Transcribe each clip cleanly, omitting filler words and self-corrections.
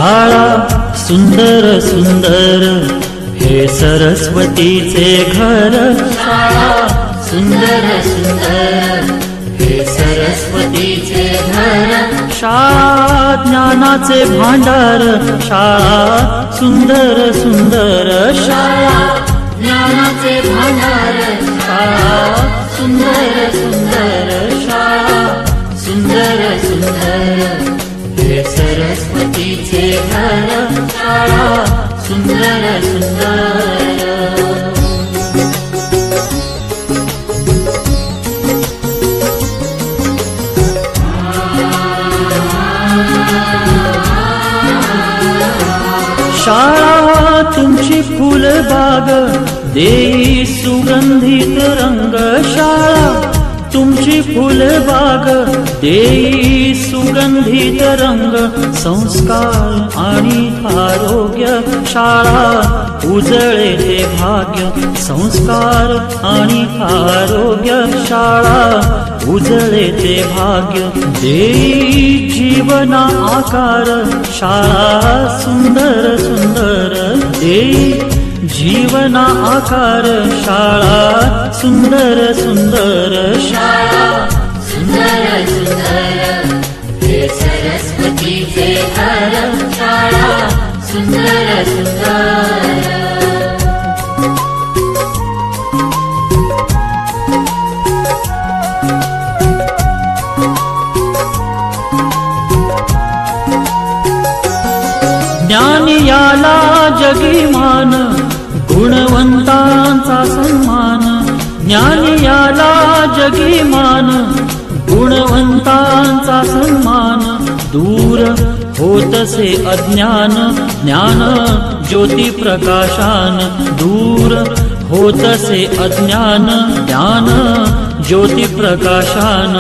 शाळा सुंदर सुंदर हे सरस्वतीचे घर। शाळा सुंदर सुंदर हे सरस्वतीचे घर। शाळा ज्ञानाचे भांडार। शाळा सुंदर सुंदर शाळा ज्ञानाचे भांडार। शाळा सुंदर सुंदर शाळा सुंदर सुंदर हे सरस्वतीचे घर। शाळा सुंदर सुंदर। शाळा तुमची फुलबाग देई सुगंधित रंग। शाळा तुमची फुलबाग देई सुगंधित रंग। संस्कार आणि आरोग्य शाळा उजळे ते भाग्य। संस्कार आणि आरोग्य शाळा उजळे ते भाग्य। देई जीवना आकार शाळा सुंदर सुंदर देई जीवना आकार। शाळा सुंदर सुंदर शाळा सुंदर सुंदर हे सरस्वतीचे घर। शाळा सुंदर सुंदर। ज्ञान याला जगी मान गुणवंतांचा सन्मान। ज्ञान याला जगी मान गुणवंतांचा सन्मान। दूर होतसे अज्ञान ज्ञान ज्योती प्रकाशान। दूर होतसे अज्ञान ज्ञान ज्योती प्रकाशान।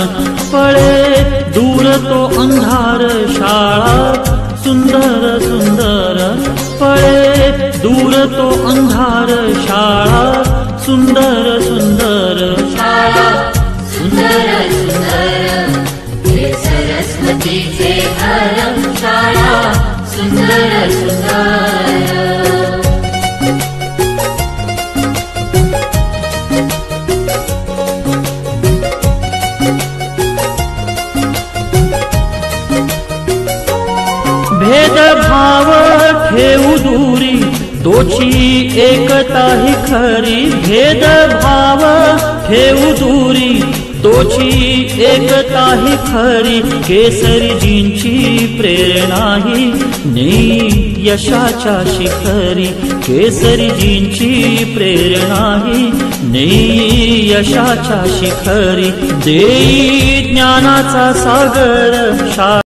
पळे दूर तो अंधार शाळा सुंदर सुंदर। पळे दूर तो अंधार शाळा सुंदर सुंदर शाळा सुंदर सुंदर हे सरस्वतीचे घर। शाळा सुंदर सुंदर। भेदभाव ठेवू दूरी तोची एकता ही खरी। भेदभाव ठेवू दूरी तोची एकता ही खरी। केसरीजींची प्रेरणा ही नेई यशाच्या शिखरी। केसरीजींची प्रेरणा ही नेई यशाच्या शिखरी। देई ज्ञानाचा सागर शाळा